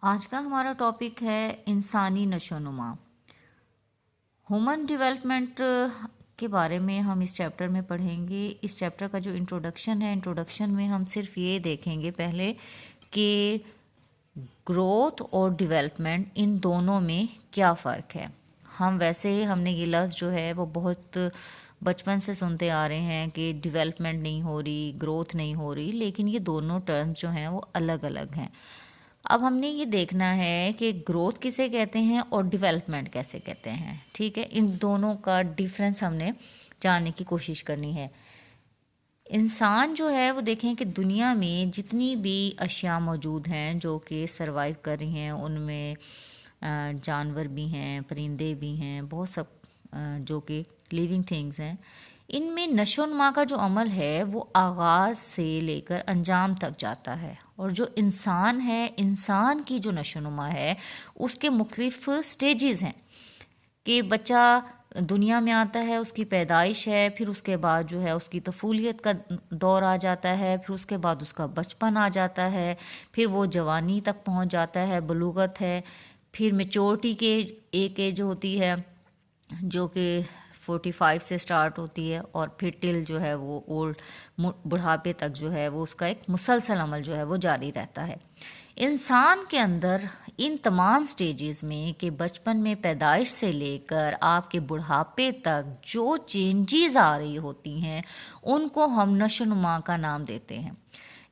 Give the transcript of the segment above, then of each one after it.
آج کا ہمارا ٹاپک ہے انسانی نشو و نما۔ ہیومن ڈیولپمنٹ کے بارے میں ہم اس چیپٹر میں پڑھیں گے۔ اس چیپٹر کا جو انٹروڈکشن ہے، انٹروڈکشن میں ہم صرف یہ دیکھیں گے پہلے کہ گروتھ اور ڈیولپمنٹ ان دونوں میں کیا فرق ہے۔ ہم نے یہ لفظ جو ہے وہ بہت بچپن سے سنتے آ رہے ہیں کہ ڈیولپمنٹ نہیں ہو رہی، گروتھ نہیں ہو رہی، لیکن یہ دونوں ٹرمز جو ہیں وہ الگ الگ ہیں۔ اب ہم نے یہ دیکھنا ہے کہ گروتھ کسے کہتے ہیں اور ڈیولپمنٹ کیسے کہتے ہیں، ٹھیک ہے۔ ان دونوں کا ڈیفرنس ہم نے جاننے کی کوشش کرنی ہے۔ انسان جو ہے وہ دیکھیں کہ دنیا میں جتنی بھی اشیاء موجود ہیں جو کہ سروائیو کر رہی ہیں، ان میں جانور بھی ہیں، پرندے بھی ہیں، بہت سب جو کہ لیونگ تھنگز ہیں۔ ان میں نشو و نما کا جو عمل ہے وہ آغاز سے لے کر انجام تک جاتا ہے، اور جو انسان ہے، انسان کی جو نشو و نما ہے اس کے مختلف سٹیجز ہیں کہ بچہ دنیا میں آتا ہے، اس کی پیدائش ہے، پھر اس کے بعد جو ہے اس کی طفولیت کا دور آ جاتا ہے، پھر اس کے بعد اس کا بچپن آ جاتا ہے، پھر وہ جوانی تک پہنچ جاتا ہے، بلوغت ہے، پھر میچورٹی کے ایک ایج ہوتی ہے جو کہ 45 سے سٹارٹ ہوتی ہے، اور پھر ٹل جو ہے وہ اولڈ بڑھاپے تک جو ہے وہ اس کا ایک مسلسل عمل جو ہے وہ جاری رہتا ہے۔ انسان کے اندر ان تمام سٹیجز میں کہ بچپن میں پیدائش سے لے کر آپ کے بڑھاپے تک جو چینجز آ رہی ہوتی ہیں ان کو ہم نشو و نما کا نام دیتے ہیں۔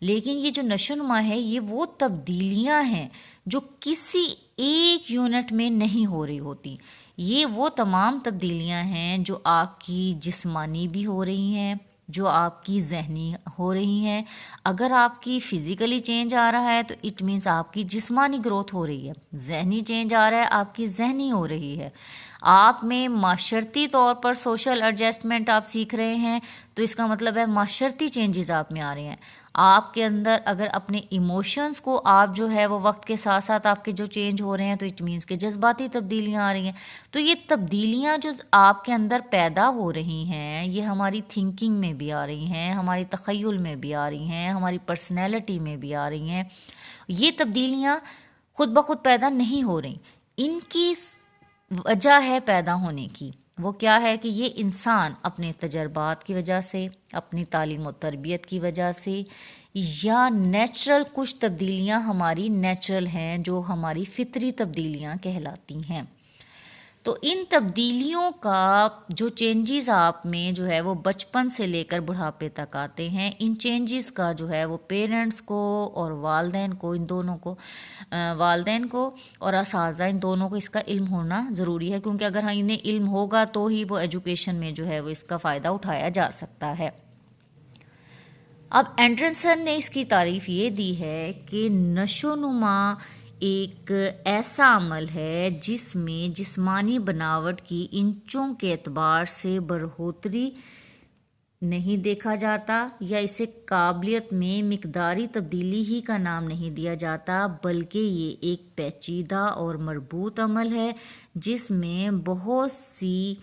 لیکن یہ جو نشو و نما ہے یہ وہ تبدیلیاں ہیں جو کسی ایک یونٹ میں نہیں ہو رہی ہوتی۔ یہ وہ تمام تبدیلیاں ہیں جو آپ کی جسمانی بھی ہو رہی ہیں، جو آپ کی ذہنی ہو رہی ہیں۔ اگر آپ کی فزیکلی چینج آ رہا ہے تو اٹ مینس آپ کی جسمانی گروتھ ہو رہی ہے، ذہنی چینج آ رہا ہے آپ کی ذہنی ہو رہی ہے۔ آپ میں معاشرتی طور پر سوشل ایڈجسٹمنٹ آپ سیکھ رہے ہیں تو اس کا مطلب ہے معاشرتی چینجز آپ میں آ رہے ہیں۔ آپ کے اندر اگر اپنے ایموشنز کو آپ جو ہے وہ وقت کے ساتھ ساتھ آپ کے جو چینج ہو رہے ہیں تو اٹ مینس کہ جذباتی تبدیلیاں آ رہی ہیں۔ تو یہ تبدیلیاں جو آپ کے اندر پیدا ہو رہی ہیں یہ ہماری تھنکنگ میں بھی آ رہی ہیں، ہماری تخیل میں بھی آ رہی ہیں، ہماری پرسنالٹی میں بھی آ رہی ہیں۔ یہ تبدیلیاں خود بخود پیدا نہیں ہو رہی، ان کی وجہ ہے پیدا ہونے کی۔ وہ کیا ہے کہ یہ انسان اپنے تجربات کی وجہ سے، اپنی تعلیم و تربیت کی وجہ سے، یا نیچرل کچھ تبدیلیاں ہماری نیچرل ہیں جو ہماری فطری تبدیلیاں کہلاتی ہیں۔ تو ان تبدیلیوں کا جو چینجز آپ میں جو ہے وہ بچپن سے لے کر بڑھاپے تک آتے ہیں، ان چینجز کا جو ہے وہ پیرنٹس کو اور والدین کو، ان دونوں کو، والدین کو اور اساتذہ، ان دونوں کو اس کا علم ہونا ضروری ہے، کیونکہ اگر انہیں علم ہوگا تو ہی وہ ایجوکیشن میں جو ہے وہ اس کا فائدہ اٹھایا جا سکتا ہے۔ اب اینڈرسن نے اس کی تعریف یہ دی ہے کہ نشو و نما ایک ایسا عمل ہے جس میں جسمانی بناوٹ کی انچوں کے اعتبار سے بڑھوتری نہیں دیکھا جاتا، یا اسے قابلیت میں مقداری تبدیلی ہی کا نام نہیں دیا جاتا، بلکہ یہ ایک پیچیدہ اور مربوط عمل ہے جس میں بہت سی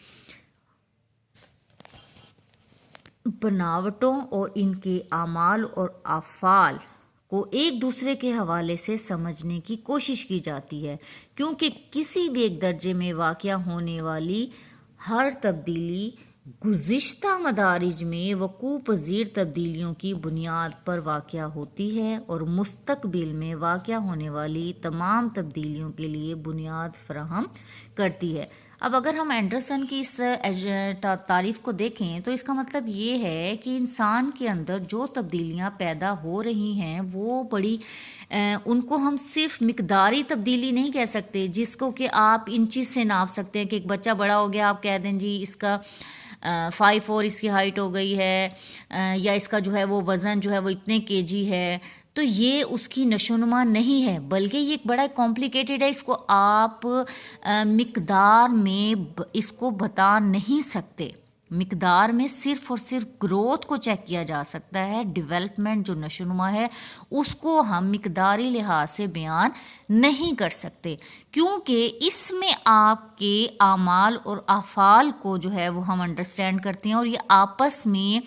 بناوٹوں اور ان کے اعمال اور افعال کو ایک دوسرے کے حوالے سے سمجھنے کی کوشش کی جاتی ہے، کیونکہ کسی بھی ایک درجے میں واقع ہونے والی ہر تبدیلی گزشتہ مدارج میں وقوع پذیر تبدیلیوں کی بنیاد پر واقع ہوتی ہے اور مستقبل میں واقع ہونے والی تمام تبدیلیوں کے لیے بنیاد فراہم کرتی ہے۔ اب اگر ہم اینڈرسن کی اس تعریف کو دیکھیں تو اس کا مطلب یہ ہے کہ انسان کے اندر جو تبدیلیاں پیدا ہو رہی ہیں وہ بڑی ان کو ہم صرف مقداری تبدیلی نہیں کہہ سکتے جس کو کہ آپ انچیز سے ناپ سکتے ہیں، کہ ایک بچہ بڑا ہو گیا آپ کہہ دیں جی اس کا 5'4" اس کی ہائٹ ہو گئی ہے، یا اس کا جو ہے وہ وزن جو ہے وہ اتنے kg ہے، تو یہ اس کی نشو و نما نہیں ہے، بلکہ یہ ایک بڑا کمپلیکیٹڈ ہے۔ اس کو آپ مقدار میں اس کو بتا نہیں سکتے۔ مقدار میں صرف اور صرف گروتھ کو چیک کیا جا سکتا ہے، ڈیولپمنٹ جو نشو و نما ہے اس کو ہم مقداری لحاظ سے بیان نہیں کر سکتے، کیونکہ اس میں آپ کے اعمال اور افعال کو جو ہے وہ ہم انڈرسٹینڈ کرتے ہیں، اور یہ آپس میں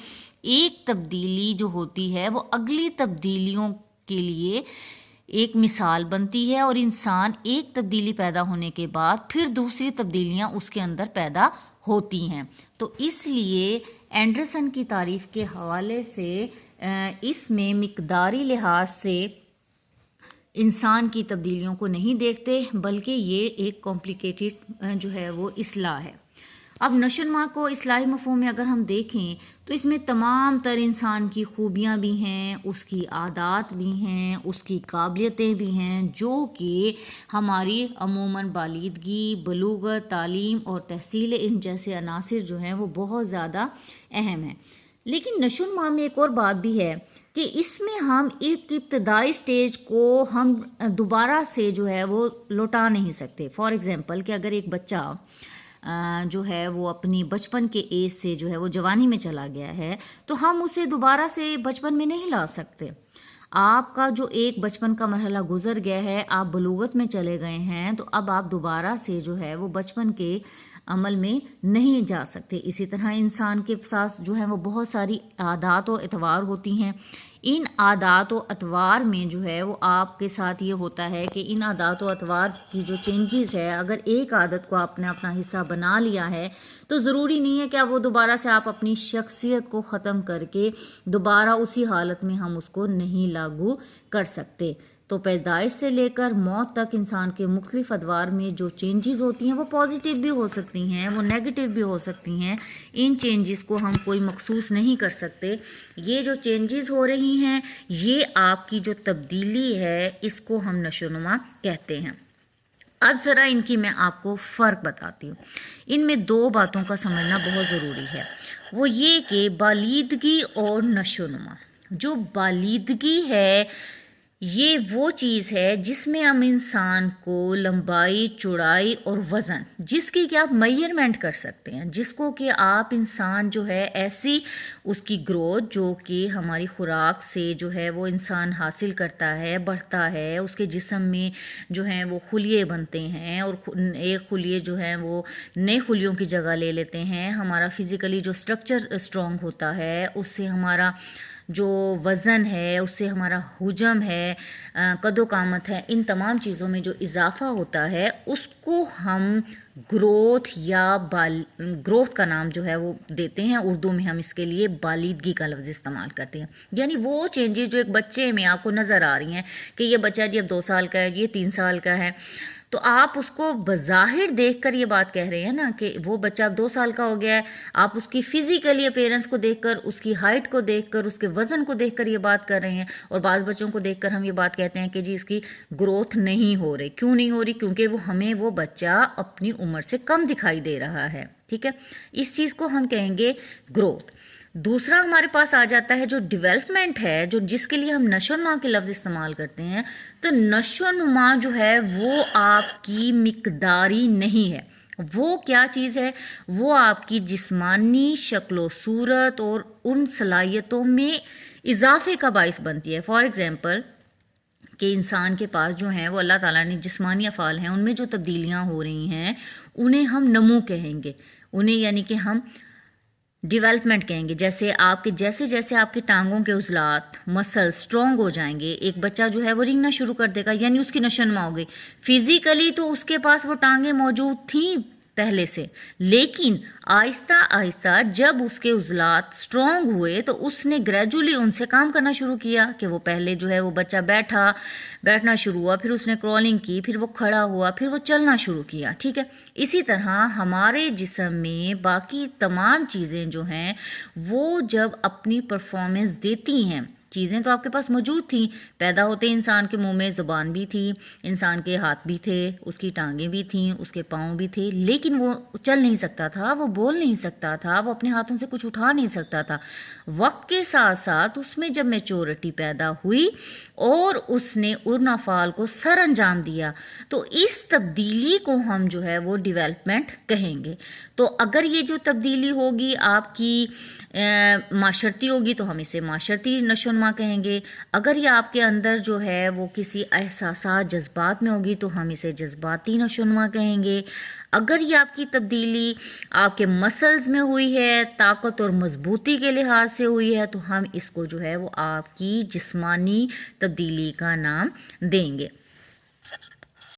ایک تبدیلی جو ہوتی ہے وہ اگلی تبدیلیوں کے لیے ایک مثال بنتی ہے اور انسان ایک تبدیلی پیدا ہونے کے بعد پھر دوسری تبدیلیاں اس کے اندر پیدا ہوتی ہیں. تو اس لیے اینڈرسن کی تعریف کے حوالے سے اس میں مقداری لحاظ سے انسان کی تبدیلیوں کو نہیں دیکھتے، بلکہ یہ ایک کمپلیکیٹڈ جو ہے وہ اصلاح ہے. اب نشو و نما کو اصلاحی مفہوم میں اگر ہم دیکھیں تو اس میں تمام تر انسان کی خوبیاں بھی ہیں، اس کی عادات بھی ہیں، اس کی قابلیتیں بھی ہیں، جو کہ ہماری عموماً بالغی، بلوغت، تعلیم اور تحصیل، ان جیسے عناصر جو ہیں وہ بہت زیادہ اہم ہیں. لیکن نشو و نما میں ایک اور بات بھی ہے کہ اس میں ہم ایک ابتدائی سٹیج کو ہم دوبارہ سے جو ہے وہ لوٹا نہیں سکتے. فار ایگزامپل کہ اگر ایک بچہ جو ہے وہ اپنی بچپن کے ایج سے جو ہے وہ جوانی میں چلا گیا ہے تو ہم اسے دوبارہ سے بچپن میں نہیں لا سکتے. آپ کا جو ایک بچپن کا مرحلہ گزر گیا ہے، آپ بلوغت میں چلے گئے ہیں، تو اب آپ دوبارہ سے جو ہے وہ بچپن کے عمل میں نہیں جا سکتے. اسی طرح انسان کے ساتھ جو ہے وہ بہت ساری عادات و اطوار ہوتی ہیں. ان عادات و اطوار میں جو ہے وہ آپ کے ساتھ یہ ہوتا ہے کہ ان عادات و اطوار کی جو چینجز ہے، اگر ایک عادت کو آپ نے اپنا حصہ بنا لیا ہے تو ضروری نہیں ہے کہ وہ دوبارہ سے آپ اپنی شخصیت کو ختم کر کے دوبارہ اسی حالت میں ہم اس کو نہیں لاگو کر سکتے. تو پیدائش سے لے کر موت تک انسان کے مختلف ادوار میں جو چینجز ہوتی ہیں وہ پازیٹیو بھی ہو سکتی ہیں، وہ نیگیٹیو بھی ہو سکتی ہیں. ان چینجز کو ہم کوئی مخصوص نہیں کر سکتے. یہ جو چینجز ہو رہی ہیں یہ آپ کی جو تبدیلی ہے اس کو ہم نشو و نما کہتے ہیں. اب ذرا ان کی میں آپ کو فرق بتاتی ہوں. ان میں دو باتوں کا سمجھنا بہت ضروری ہے. وہ یہ کہ بالیدگی اور نشو و نما. جو بالیدگی ہے یہ وہ چیز ہے جس میں ہم انسان کو لمبائی، چوڑائی اور وزن، جس کی کہ آپ میئرمنٹ کر سکتے ہیں، جس کو کہ آپ انسان جو ہے ایسی اس کی گروتھ جو کہ ہماری خوراک سے جو ہے وہ انسان حاصل کرتا ہے، بڑھتا ہے، اس کے جسم میں جو ہیں وہ خلیے بنتے ہیں اور ایک خلیے جو ہیں وہ نئے خلیوں کی جگہ لے لیتے ہیں. ہمارا فزیکلی جو سٹرکچر اسٹرانگ ہوتا ہے، اس سے ہمارا جو وزن ہے، اس سے ہمارا حجم ہے، قد و قامت ہے، ان تمام چیزوں میں جو اضافہ ہوتا ہے اس کو ہم گروتھ یا گروتھ کا نام جو ہے وہ دیتے ہیں. اردو میں ہم اس کے لیے بالیدگی کا لفظ استعمال کرتے ہیں. یعنی وہ چینجز جو ایک بچے میں آپ کو نظر آ رہی ہیں کہ یہ بچہ جی اب 2 سال کا ہے، یہ 3 سال کا ہے، تو آپ اس کو بظاہر دیکھ کر یہ بات کہہ رہے ہیں نا کہ وہ بچہ اب 2 سال کا ہو گیا ہے. آپ اس کی فزیکلی اپیرنس کو دیکھ کر، اس کی ہائٹ کو دیکھ کر، اس کے وزن کو دیکھ کر یہ بات کر رہے ہیں. اور بعض بچوں کو دیکھ کر ہم یہ بات کہتے ہیں کہ جی اس کی گروتھ نہیں ہو رہی. کیوں نہیں ہو رہی؟ کیونکہ ہمیں وہ بچہ اپنی عمر سے کم دکھائی دے رہا ہے. ٹھیک ہے، اس چیز کو ہم کہیں گے گروتھ. دوسرا ہمارے پاس آ جاتا ہے جو ڈیولپمنٹ ہے، جس کے لیے ہم نشو و نما کے لفظ استعمال کرتے ہیں. تو نشو و نما جو ہے وہ آپ کی مقداری نہیں ہے. وہ کیا چیز ہے؟ وہ آپ کی جسمانی شکل و صورت اور ان صلاحیتوں میں اضافے کا باعث بنتی ہے. فار ایگزامپل کہ انسان کے پاس جو ہیں وہ اللہ تعالیٰ نے جسمانی افعال ہیں، ان میں جو تبدیلیاں ہو رہی ہیں انہیں ہم نمو کہیں گے. انہیں یعنی کہ ہم ڈیولپمنٹ کہیں گے. جیسے آپ کی ٹانگوں کے عضلات، مسل سٹرونگ ہو جائیں گے، ایک بچہ جو ہے وہ رنگنا شروع کر دے گا، یعنی اس کی نشو و نما ہو گئی. فزیکلی تو اس کے پاس وہ ٹانگیں موجود تھیں پہلے سے، لیکن آہستہ آہستہ جب اس کے عضلات سٹرونگ ہوئے تو اس نے گریجولی ان سے کام کرنا شروع کیا کہ وہ پہلے جو ہے وہ بچہ بیٹھنا شروع ہوا، پھر اس نے کرالنگ کی، پھر وہ کھڑا ہوا، پھر وہ چلنا شروع کیا. ٹھیک ہے، اسی طرح ہمارے جسم میں باقی تمام چیزیں جو ہیں وہ جب اپنی پرفارمنس دیتی ہیں، چیزیں تو آپ کے پاس موجود تھیں. پیدا ہوتے انسان کے منہ میں زبان بھی تھی، انسان کے ہاتھ بھی تھے، اس کی ٹانگیں بھی تھیں، اس کے پاؤں بھی تھے، لیکن وہ چل نہیں سکتا تھا، وہ بول نہیں سکتا تھا، وہ اپنے ہاتھوں سے کچھ اٹھا نہیں سکتا تھا. وقت کے ساتھ ساتھ اس میں جب میچورٹی پیدا ہوئی اور اس نے ان افعال کو سر انجام دیا تو اس تبدیلی کو ہم جو ہے وہ ڈیولپمنٹ کہیں گے. تو اگر یہ جو تبدیلی ہوگی آپ کی معاشرتی ہوگی تو ہم اسے معاشرتی نشو و نما نشوونما کہیں گے. اگر یہ آپ کے اندر جو ہے وہ کسی احساسات جذبات میں ہوگی تو ہم اسے جذباتی نشوونما کہیں گے. اگر یہ آپ کی تبدیلی آپ کے مسلز میں ہوئی ہے، طاقت اور مضبوطی کے لحاظ سے ہوئی ہے، تو ہم اس کو جو ہے وہ آپ کی جسمانی تبدیلی کا نام دیں گے.